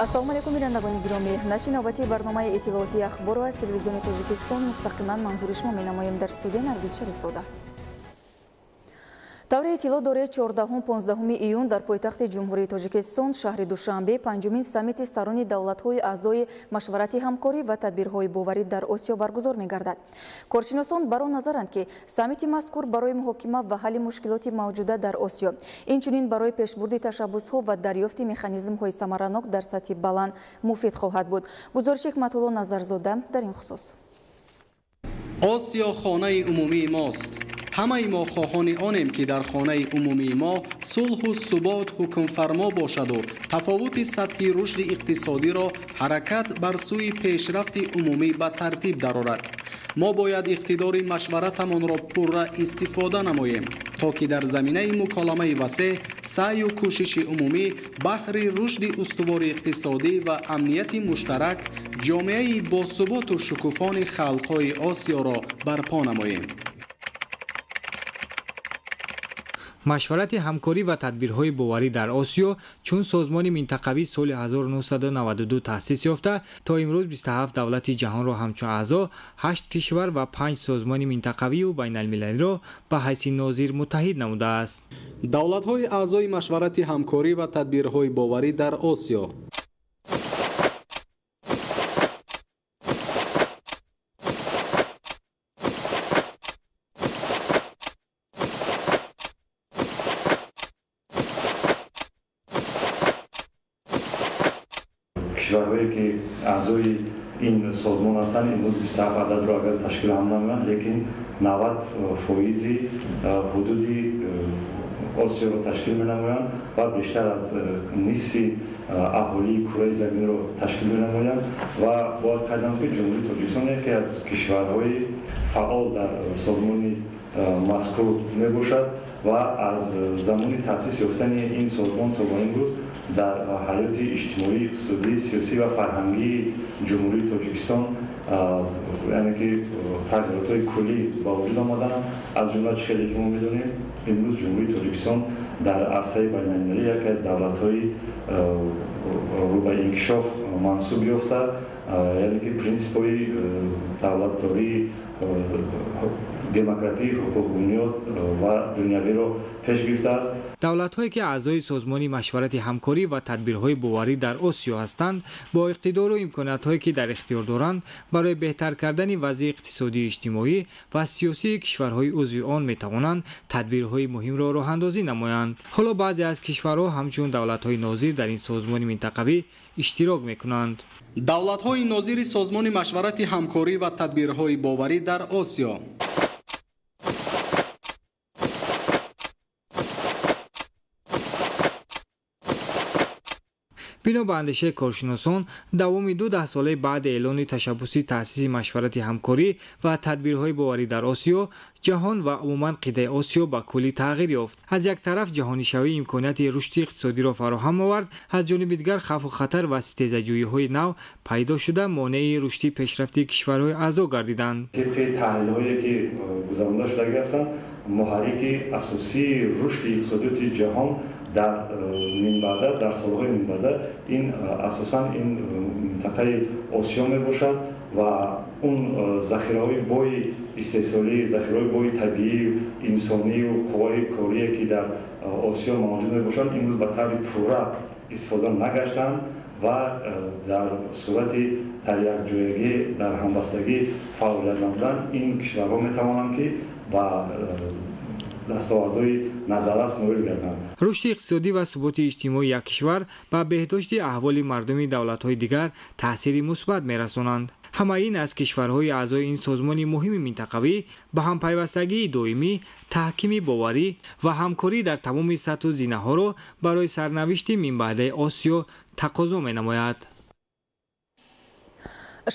ассалому алейкум бинандагони гиромӣ, нашри навбати барномаи иттилооти ахбору аз телевизиони Тоҷикистон мустақиман манзури шумо менамоем. Дар студия Наргиз Шарифзода. тавре иттилоъ доред 14-15 июн дар пойтахти ҷумҳурии Тоҷикистон шаҳри Душанбе панҷумин саммити сарони давлатҳои аъзои машварати ҳамкорӣ ва тадбирҳои боварӣ дар Осиё баргузор мегардад. Коршиносон бар он назаранд ки саммити мазкур барои муҳокима ва ҳалли мушкилоти мавҷуда дар Осиё, инчунин барои пешбурди ташаббусҳо ва дарёфти механизмҳои самаранок дар сатҳи баланд муфид хоҳад буд. Гузориши Ҳикматулло Назарзода дар ин хусус. осиё хонаи умумии мост. ҳамаи мо хоҳони онем ки дар хонаи умумии мо сулҳу субот ҳукмфармо бошаду тафовути сатҳи рушди иқтисодиро ҳаракат бар сӯи пешрафти умумӣ ба тартиб дарорад. мо бояд иқтидори машваратамонро пурра истифода намоем, то ки дар заминаи муколамаи васеъ саъю кӯшиши умумӣ баҳри рушди устувори иқтисодӣ ва амнияти муштарак ҷомеаи босуботу шукуфони халқҳои Осиёро барпо намоем. машварати ҳамкорӣ ва тадбирҳои боварӣ дар Осиё чун созмони минтақавӣ соли 1992 таъсис ёфта, то имрӯз 27 давлати ҷаҳонро ҳамчун аъзо, 8 кишвар ва 5 созмони минтақавию байналмилалиро ба ҳайси нозир муттаҳид намудааст. давлатҳои аъзои машварати ҳамкорӣ ва тадбирҳои боварӣ дар Осиё. кишварҳое ки аъзои ин созмон ҳастанд имрӯз 27 ададро агар ташкил ҳам намоянд, лекин 90% ҳудуди Осиёро ташкил менамоянд ва бештар аз нисфи аҳолии кураи заминро ташкил менамоянд. ва бояд қайд намоям ки ҷумҳурии Тоҷикистон яке аз кишварҳои фаъол дар созмони мазкур мебошад ва аз замони таъсис ёфтани ин созмон то ба имрӯз дар ҳаёти иҷтимоӣ, иқтисодӣ, сиёсӣ ва фарҳангии ҷумҳурии Тоҷикистон яъне ки тағйиротҳои куллӣ ба вуҷуд омадаанд. аз ҷумла чизе ки мо медонем, имрӯз ҷумҳурии Тоҷикистон дар арсаи байналмилалӣ яке аз давлатҳои рӯ ба инкишоф мансуб ёфта, яъне ки принсипҳои давлатдории демократии ҳуқуқбунёд ва дунявиро пеш гирифтааст. давлатҳое ки аъзои созмони машварати ҳамкорӣ ва тадбирҳои боварӣ дар Осиё ҳастанд, бо иқтидору имкониятҳое ки дар ихтиёр доранд, барои беҳтар кардани вазъи иқтисодии иҷтимоӣ ва сиёсии кишварҳои узви он метавонанд тадбирҳои муҳимро роҳандозӣ намоянд. ҳоло баъзе аз кишварҳо ҳамчун давлатҳои нозир дар ин созмони минтақавӣ иштирок мекунанд. давлатҳои нозири созмони машварати ҳамкорӣ ва тадбирҳои боварӣ дар Осиё. бино ба андешаи коршиносон, давоми 2 даҳсолаи баъди эълони ташаббуси таъсиси машварати ҳамкорӣ ва тадбирҳои боварӣ дар Осиё, ҷаҳон ва умуман қитъаи Осиё ба куллӣ тағйир ёфт. аз як тараф ҷаҳонишавӣ имконияти рушди иқтисодиро фароҳам овард, аз ҷониби дигар хавфу хатар ва ситезаҷӯиҳои нав пайдо шуда монеи рушди пешрафти кишварҳои аъзо гардиданд. тибқи таҳлилҳое ки гузаронда шудагӣ ҳастанд, муҳаррики асосии рушди иқтисодиёти ҷаҳон дар минбаъда, дар солҳои минбаъда ин асосан ин минтақаи Осиё мебошад ва он захираҳои бои истеҳсолӣ, захираҳои бои табиӣ, инсонию қувваи корие ки дар Осиё мавҷуд мебошанд, имрӯз ба таври пурра истифода нагаштанд ва дар сурати дар якҷоягӣ, дар ҳамбастагӣ фаъолият намудан ин кишварҳо метавонанд ки ба дастовардҳои назаррас ноил гарданд. рушди иқтисодӣ ва суботи иҷтимоии як кишвар ба беҳдошти аҳволи мардуми давлатҳои дигар таъсири мусбат мерасонанд. ҳама ин аз кишварҳои аъзои ин созмони муҳими минтақавӣ ба ҳампайвастагии доимӣ, таҳкими боварӣ ва ҳамкорӣ дар тамоми сатҳу зинаҳоро барои сарнавишти минбаъдаи Осиё тақозо менамояд.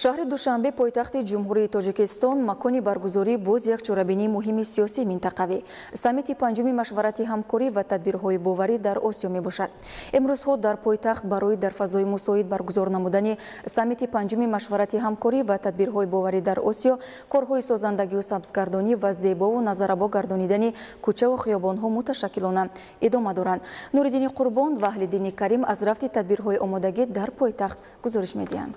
шаҳри душанбе пойтахти ҷумҳурии тоҷикистон макони баргузории боз як чорабинии муҳими сиёсии минтақавӣ саммити панҷуми машварати ҳамкорӣ ва тадбирҳои боварӣ дар осиё мебошад. имрӯзҳо дар пойтахт барои дар фазои мусоид баргузор намудани саммити панҷуми машварати ҳамкорӣ ва тадбирҳои боварӣ дар осиё корҳои созандагию сабзгардонӣ ва зебову назарабо гардонидани кӯчаву хиёбонҳо муташаккилона идома доранд. Нуриддини Қурбон ва Аҳлиддини Карим аз рафти тадбирҳои омодагӣ дар пойтахт гузориш медиҳанд.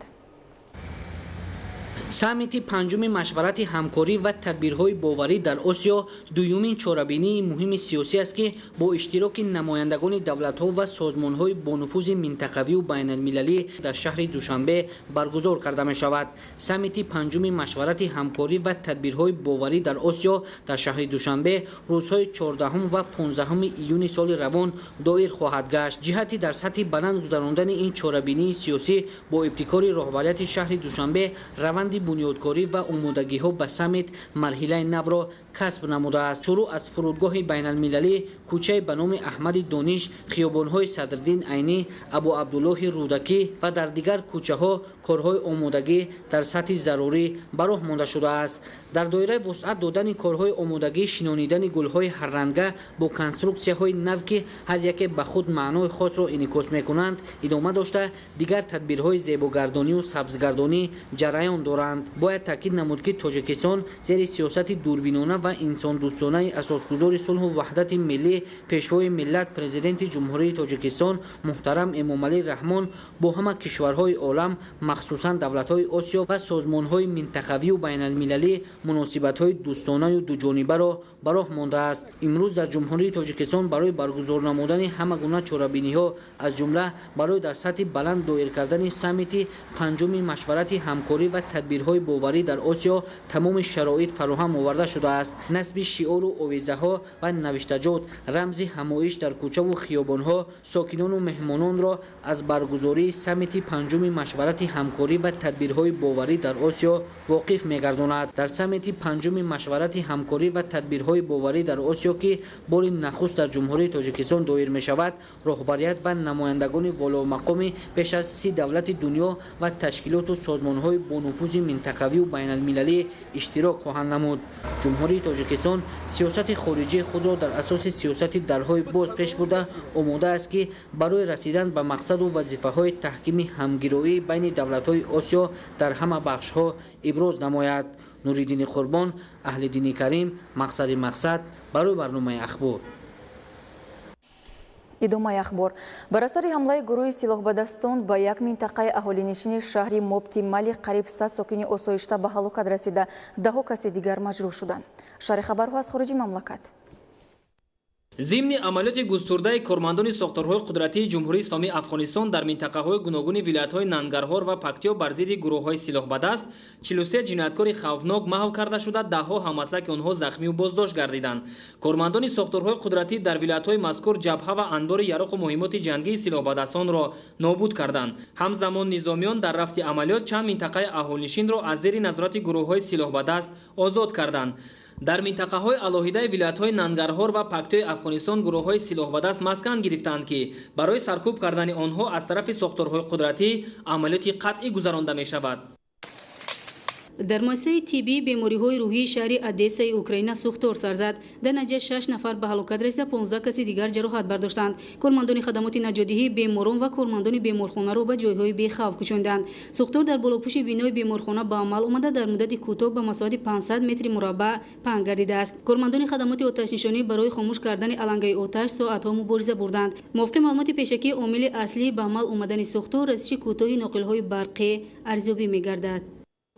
саммити панҷуми машварати ҳамкорӣ ва тадбирҳои боварӣ дар осиё дуюмин чорабинии муҳими сиёсӣ аст ки бо иштироки намояндагони давлатҳо ва созмонҳои бонуфузи минтақавию байналмилалӣ дар шаҳри Душанбе баргузор карда мешавад. саммити панҷуми машварати ҳамкорӣ ва тадбирҳои боварӣ дар осиё дар шаҳри Душанбе рӯзҳои 14 ва 15 июни соли равон доир хоҳад гашт. ҷиҳати дар сатҳи баланд гузарондани ин чорабинии сиёсӣ бо ибтикори роҳбарияти шаҳри Душанбе раванди бунёдкорӣ ва омодагиҳо ба саммит марҳилаи навро касб намудааст. шурӯъ аз фурудгоҳи байналмилалӣ, кӯчаи ба номи Аҳмади Дониш, хиёбонҳои Садриддин Айнӣ, Абу Абдуллоҳи Рӯдакӣ ва дар дигар кӯчаҳо корҳои омодагӣ дар сатҳи зарурӣ ба роҳ монда шудааст. дар доираи вусъат додани корҳои омодагӣ шинонидани гулҳои ҳарранга бо конструксияҳои нав ки ҳар яке ба худ маънои хосро инъикос мекунанд идома дошта дигар тадбирҳои зебогардонию сабзгардонӣ ҷараён доранд. бояд таъкид намуд ки Тоҷикистон зери сиёсати дурбинона ва инсондӯстонаи асосгузори сулҳу ваҳдати миллӣ пешвои миллат президенти ҷумҳурии Тоҷикистон муҳтарам Эмомалӣ Раҳмон бо ҳама кишварҳои олам махсусан давлатҳои осиё ва созмонҳои минтақавию байналмилалӣ муносибатҳои дӯстонаю дуҷонибаро ба роҳ мондааст. имрӯз дар ҷумҳурии Тоҷикистон барои баргузор намудани ҳама гуна чорабиниҳо аз ҷумла барои дар сатҳи баланд доир кардани саммити панҷуми машварати ҳамкорӣ ва тадбирҳои боварӣ дар осиё тамоми шароит фароҳам оварда шудааст. насби шиору овезаҳо ва навиштаҷот рамзи ҳамоиш дар кӯчаву хиёбонҳо сокинону меҳмононро аз баргузории саммити панҷуми машварати ҳамкорӣ ва тадбирҳои боварӣ дар осиё воқиф мегардонад. дар саммити панҷуми машварати ҳамкорӣ ва тадбирҳои боварӣ дар осиё ки бори нахуст дар ҷумҳурии Тоҷикистон доир мешавад, роҳбарият ва намояндагони воломақоми беш аз 30 давлати дунё ва ташкилоту созмонҳои бонуфузи минтақавию байналмилалӣ иштирок хоҳанд намуд. ҷумҳурии Тоҷикистон сиёсати хориҷии худро дар асоси сиёсати дарҳои боз пеш бурда омода аст ки барои расидан ба мақсаду вазифаҳои таҳкими ҳамгироӣ байни давлатҳои осиё дар ҳама бахшҳо иброз намояд. Нуриддини Қурбон, Аҳлиддини Карим, Мақсади Мақсад барои барномаи ахбор. идомаи ахбор. бар асари ҳамлаи гурӯҳи силоҳбадастон ба як минтақаи аҳолинишини шаҳри Мобти Мали қариб 100 сокини осоишта ба ҳалокат расида, даҳо каси дигар маҷрӯҳ шуданд. шаҳри хабарҳо аз хориҷи мамлакат. зимни амалиёти густурдаи кормандони сохторҳои қудратии ҷумҳурии исломии Афғонистон дар минтақаҳои гуногуни вилоятҳои Нангарҳор ва Пактиё бар зидди гурӯҳҳои силоҳбадаст 43 ҷинояткори хавфнок маҳв карда шуда, даҳҳо ҳамаслаки онҳо захмию боздошт гардиданд. кормандони сохторҳои қудратӣ дар вилоятҳои мазкур ҷабҳа ва анбори яроқу муҳимоти ҷангии силоҳбадастонро нобуд карданд. ҳамзамон низомиён дар рафти амалиёт чанд минтақаи аҳолинишинро аз зери назорати гурӯҳҳои силоҳбадаст озод карданд. дар минтақаҳои алоҳидаи вилоятҳои Нангарҳор ва Пактиёи Афғонистон гурӯҳҳои силоҳбадаст маскан гирифтанд ки барои саркӯб кардани онҳо аз тарафи сохторҳои қудратӣ амалиёти қатъӣ гузаронда мешавад. дар муассисаи тиббии бемориҳои рӯҳии шаҳри Одессаи Украина сӯхтор сар зад. дар натиҷа 6 нафар ба ҳалокат расида, 15 каси дигар ҷароҳат бардоштанд. кормандони хадамоти наҷотдиҳии беморон ва кормандони беморхонаро ба ҷойҳои бехавф кӯчонданд. сӯхтор дар болопӯши бинои беморхона ба амал омада дар муддати кӯтоҳ ба масоҳати 500 метри мураббаъ паҳн гардидааст. кормандони хадамоти оташнишонӣ барои хомӯш кардани алангаи оташ соатҳо мубориза бурданд. мувофиқи маълумоти пешакӣ, омили аслии ба амал омадани сӯхтор расиши кӯтоҳи ноқилҳои барқӣ арзёбӣ мегардад.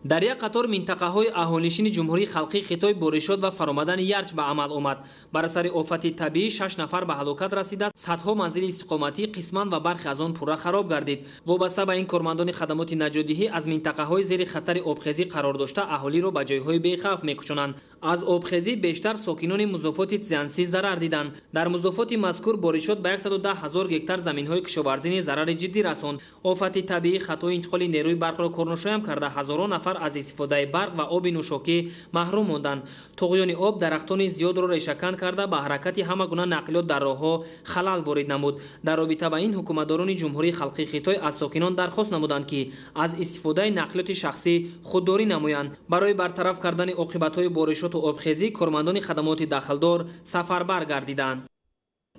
дар як қатор минтақаҳои аҳолинишини ҷумҳурии халқӣ хитой боришот ва фаромадани ярҷ ба амал омад. бар асари офати табиӣ 6 нафар ба ҳалокат расида, садҳо манзили истиқоматӣ қисман ва бархе аз он пурра хароб гардид. вобаста ба ин кормандони хадамоти наҷотдиҳӣ аз минтақаҳои зери хатари обхезӣ қарор дошта аҳолиро ба ҷойҳои бехавф мекушонанд. аз обхезӣ бештар сокинони музофоти зиянсӣ зарар диданд. дар музофоти мазкур боришот ба 110 000 гектар заминҳои кишоварзӣ зарари ҷиддӣ расонд. офати табиӣ хатои интиқоли нерӯи барқро корношоям карда ҳазорон нафар аз истифодаи барқ ва оби нӯшокӣ маҳрум монданд. туғёни об дарахтони зиёдро решакан карда ба ҳаракати ҳама гуна нақлиёт дар роҳҳо халал ворид намуд. дар робита ба ин ҳукуматдорони ҷумҳурии халқии Хитой аз сокинон дархост намуданд ки аз истифодаи нақлиёти шахсӣ худдорӣ намоянд. барои бартараф кардани оқибатҳои боришоту обхезӣ кормандони хадамоти дахлдор сафарбар гардиданд.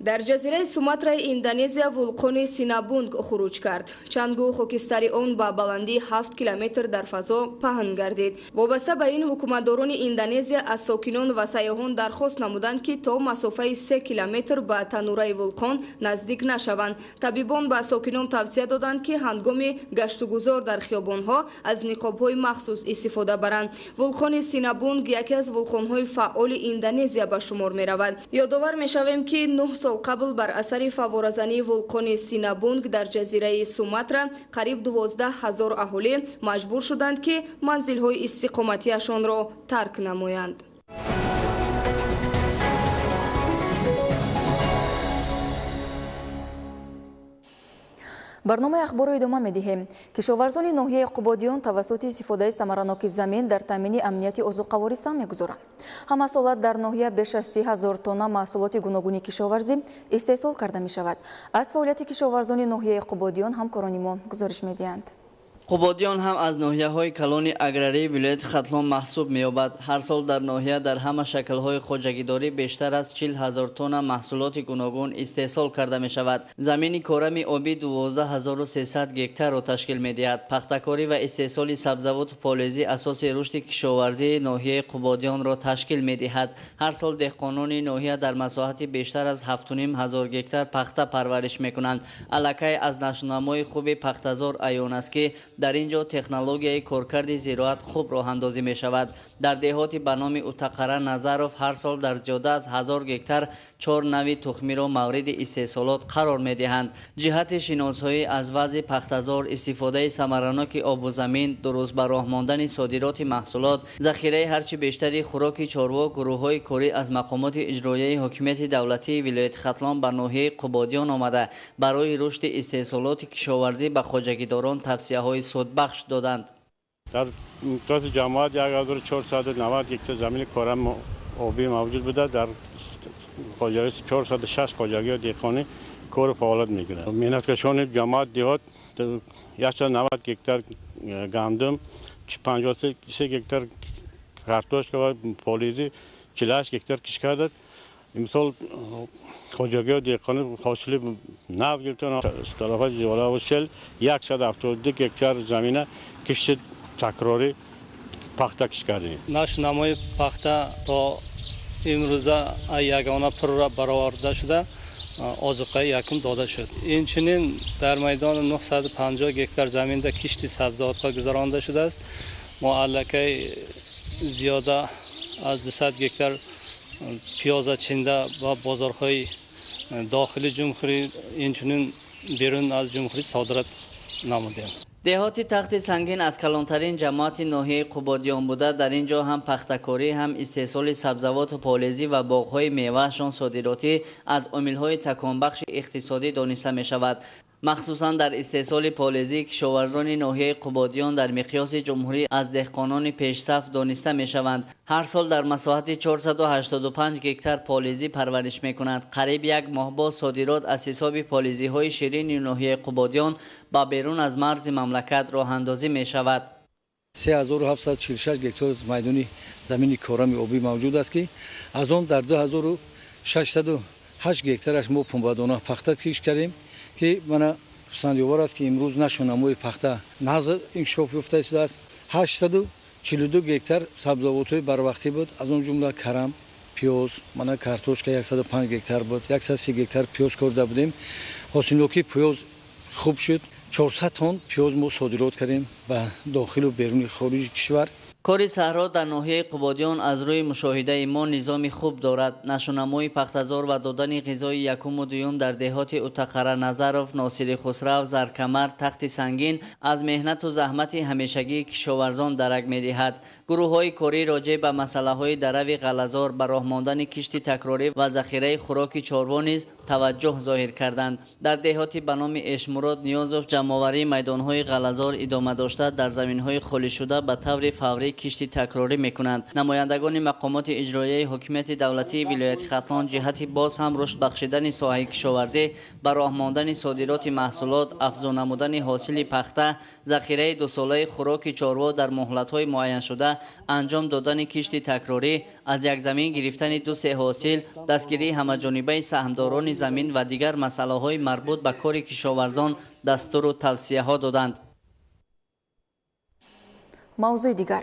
дар ҷазираи Суматраи Индонезия вулқони Синабунг хуруҷ кард. чангу хокистари он ба баландии 7 километр дар фазо паҳн гардид. вобаста ба ин ҳукуматдорони Индонезия аз сокинон ва сайёҳон дархост намуданд ки то масофаи 3 километр ба танураи вулқон наздик нашаванд. табибон ба сокинон тавсия доданд ки ҳангоми гаштугузор дар хиёбонҳо аз ниқобҳои махсус истифода баранд. вулқони Синабунг яке аз вулқонҳои фаъоли Индонезия ба шумор меравад. ёдовар мешавем ки 9 сол қабл бар асари фаворазании вулқони Синабунг дар ҷазираи Суматра қариб 12 000 аҳолӣ маҷбур шуданд ки манзилҳои истиқоматиашонро тарк намоянд. барномаи ахборро идома медиҳем. кишоварзони ноҳияи Қубодиён тавассути истифодаи самараноки замин дар таъмини амнияти озуқавористон мегузоранд. ҳама сола дар ноҳия беш аз 30 000 тонна маҳсулоти гуногуни кишоварзӣ истеҳсол карда мешавад. аз фаъолияти кишоварзони ноҳияи Қубодиён ҳамкорони мо гузориш медиҳанд. Қубодиён ҳам аз ноҳияҳои калони аграрии вилояти Хатлон маҳсуб меёбад. ҳар сол дар ноҳия дар ҳама шаклҳои хоҷагидорӣ бештар аз 40 000 тонна маҳсулоти гуногун истеҳсол карда мешавад. замини корами обӣ 12 300 гектарро ташкил медиҳад. пахтакорӣ ва истеҳсоли сабзавоту полезӣ асоси рушди кишоварзии ноҳияи Қубодиёнро ташкил медиҳад. ҳар сол деҳқонони ноҳия дар масоҳати бештар аз 7500 гектар пахта парвариш мекунанд. аллакай аз нашунамои хуби пахтазор аён аст ки дар ин ҷо технологияи коркарди зироат хуб роҳандозӣ мешавад. дар деҳоти ба номи Утақара Назаров ҳар сол дар зиёда аз 1000 гектар 4 нави тухмиро мавриди истеҳсолот қарор медиҳанд. ҷиҳати шиносҳоӣ аз вазъи пахтазор, истифодаи самараноки обу замин, дуруст ба роҳ мондани содироти маҳсулот, захираи ҳарчи бештари хӯроки чорво, гурӯҳҳои корӣ аз мақомоти иҷроияи ҳокимияти давлатии вилояти Хатлон ба ноҳияи Қубодиён омада барои рушди истеҳсолоти кишоварзӣ ба хоҷагидорон тавсияҳои судбахш доданд. дар муддати ҷамоат 1490 гектар замини корам обӣ мавҷуд буда дар 406 хоҷагии деҳқонӣ кору фаъолият мекунад. меҳнаткашони ҷамоат диҳот 190 гектар гандум, 53 гектар картошка ва полизӣ, 48 гектар киш кардад. имсол хоҷагии деҳқонӣ ҳосили нав гирифтан талафати ҷола ва сел 172 гектар замина кишти такрорӣ пахта киш кардем. нашунамои пахта то имрӯза ягона пурра бароварда шуда озуқаи якум дода шуд. инчунин дар майдони 950 гектар заминда кишти сабзавотҳо гузаронда шудааст. мо аллакай зиёда аз 200 гектар пиёза чинда ва бозорҳои дохили ҷумҳурӣ инчунин берун аз ҷумҳурӣ содират намудем. деҳоти тахти сангин аз калонтарин ҷамоати ноҳияи Қубодиён буда дар ин ҷо ҳам пахтакорӣ, ҳам истеҳсоли сабзавоту полезӣ ва боғҳои меваашон содиротӣ аз омилҳои таконбахши иқтисодӣ дониста мешавад. махсусан дар истеҳсоли полезӣ кишоварзони ноҳияи Қубодиён дар миқёси ҷумҳурӣ аз деҳқонони пешсаф дониста мешаванд. ҳар сол дар масоҳати 485 гектар полезӣ парвариш мекунанд. қариб як моҳбоз содирот аз ҳисоби полезиҳои ширини ноҳияи Қубодиён ба берун аз марзи мамлакат роҳандозӣ мешавад. 3746 гектар майдони замини корами обӣ мавҷуд аст ки аз он дар 2608 гектараш мо пунбадона пахта киш кардем ки мана хусандиовар аст ки имрӯз нашунамои пахта назр инкишоф ёфта шудааст. 842 гектар сабзавотҳои барвақтӣ буд, аз он ҷумла карам, пиёз, мана картошка 105 гектар буд, 130 гектар пиёз корда будем. ҳосилноки пиёз хуб шуд. 400 тонн пиёз мо содирот кардем ба дохилу беруни хориҷи кишвар. کاری صحرا در ناحیه قبادیان از روی مشاهده ما نظام خوب دارد. نشونمای پختزار و دادن غذای یکم و دوم در دهات اتقره نظرف، ناصر خسرو، زرکمر، تخت سنگین از مهنت و زحمت همیشگی کشاورزان درک می‌دهد. گروه‌های کاری راجع به مسائل درو غلزار، به راه ماندن کشتی تکراری و ذخیره خوراک چاروا نیز توجه ظاهر کردند. در دهات به نام اشمراد نیازف جمع‌آوری میدان‌های غلزار ادامه داشته در زمین‌های خالی شده به طور فوری کشتی تکراری می‌کنند. نمایندگان مقامات اجرایی حکومت دولتی ولایت ختلان جهت باز هم رشد بخشیدن ساحه کشاورزی، به راه ماندن صادرات محصولات، افزون نمودن حاصل پخته، ذخیره 2 ساله خوراک چاروا در مهلت‌های معین شده، انجام دادن کشتی تکراری، از یک زمین گرفتن 2 حاصل، دستگیری همه‌جانبه سهامداران زمین و دیگر مسائل‌های مربوط به کار کشاورزان دستور و توصیه‌ها دادند. موضوع دیگر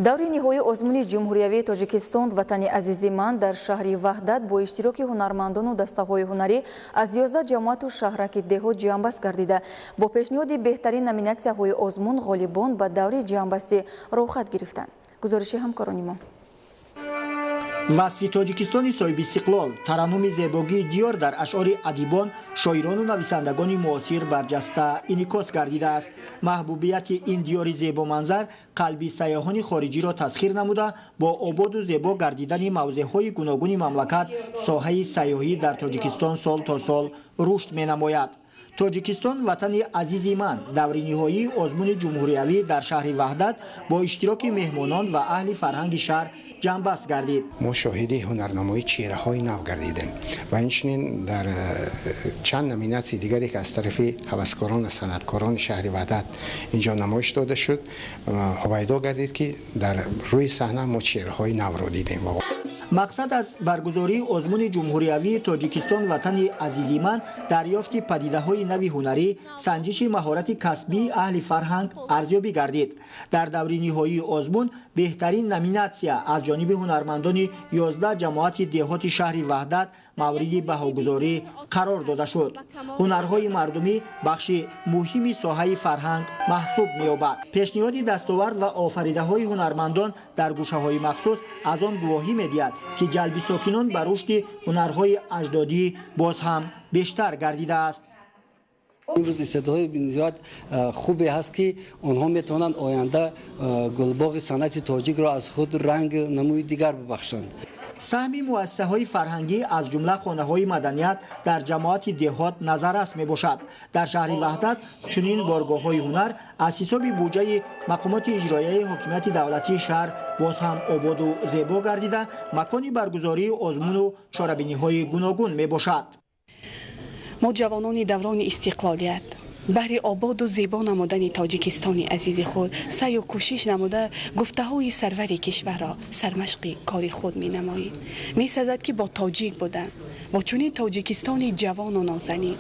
دوری نهایی آزمون جمهوریوی تاجیکستان وطن عزیزی من در شهر وحدت با اشتراک هنرمندان و دسته‌های هنری از 11 جماعت و شهرک دهات جانبست گردیده. با پیشنهاد بهترین نامیناسی‌های آزمون غالبان به دوری جانبستی روخت گرفتند. گزارش همکاران ما. وصف تاجیکستان صاحب استقلال، ترنم زیبایی دیار در اشعار ادیبان، شاعران و نویسندگان معاصر برجسته انعکاس گردیده است. محبوبیت این دیار زیبا منظر قلبی سیاحان خارجی را تسخیر نموده، با آباد و زیبا گردیدن موضع‌های گوناگون مملکت ساحه سیاحی در تاجیکستان سال تا سال رشد می‌نماید. تاجیکستان وطن عزیزی من دوری نهایی آزمون جمهوریوی در شهر وحدت با اشتراک مهمانان و اهل فرهنگ شهر جنبست گردید. ما شاهد هنرنمایی چهره‌های نو گردیدیم و اینچنین در چند نامیناسی دیگری که از طرف هوسکاران و صنعتکاران شهر وحدت اینجا نمایش داده شد، هویدا گردید که در روی صحنه ما چهره‌های نو را دیدیم. مقصد از برگزاری آزمون جمهوریوی تاجیکستان وطن عزیزی من دریافت پدیده‌های نوی هنری، سنجش مهارت کسبی اهل فرهنگ ارزیابی گردید. در دوره نهایی آزمون بهترین نامیناسیا از جانب هنرمندان 11 جماعت دهات شهر وحدت مورد بهاگذاری قرار داده شد. هنرهای مردمی بخش مهمی ساحه فرهنگ محسوب می‌یابد. پیشنهاد دستاورد و آفریده‌های هنرمندان در گوشه‌های مخصوص از آن گواهی می‌دهد که جلب ساکنان به رشد هنرهای اجدادی باز هم بیشتر گردیده است. امروز استعدادهای زیاد خوبی هست که آنها میتوانند آینده گلباغ صنعت تاجیک را از خود رنگ نموی دیگر ببخشند. سهم مؤسسه‌های فرهنگی از جمله خانه‌های مدنیت در جماعت دهات نظررس میباشد. در شهر وحدت چنین بارگاه‌های هنر از حساب بودجه مقامات اجرایی حکومت دولتی شهر باز هم آباد و زیبا گردیده مکان برگزاری آزمون و چاره‌بینی‌های گوناگون میباشد. ما جوانان دوران استقلالیت برای آباد و زیبا نمودن تاجیکستان عزیز خود سعی و کوشش نموده گفته های سرور کشور را سرمشق کار خود می نماییم. می سزد که با تاجیک بودن، با چنین تاجیکستان جوان و نازنین،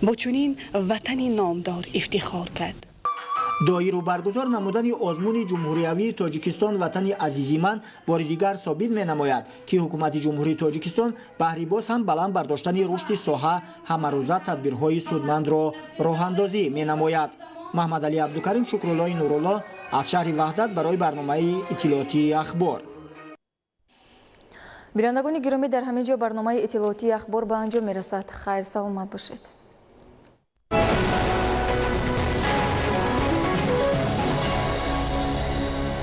با چنین وطن نامدار افتخار کرد. دایر و برگزار نمودن آزمون جمهوریوی تاجیکستان وطن عزیزی من بار دیگر ثابت می نماید که حکومت جمهوری تاجیکستان بهره باز هم بلند برداشتن رشد ساحه همروزه تدبیرهای سودمند را راه اندازی می نماید. محمد علی عبدالکریم شکرالله نورالله از شهر وحدت برای برنامه اطلاعاتی اخبار. بینندگان گرامی در همه جا برنامه اطلاعاتی اخبار به انجام می رسد. خیر سلامت باشید.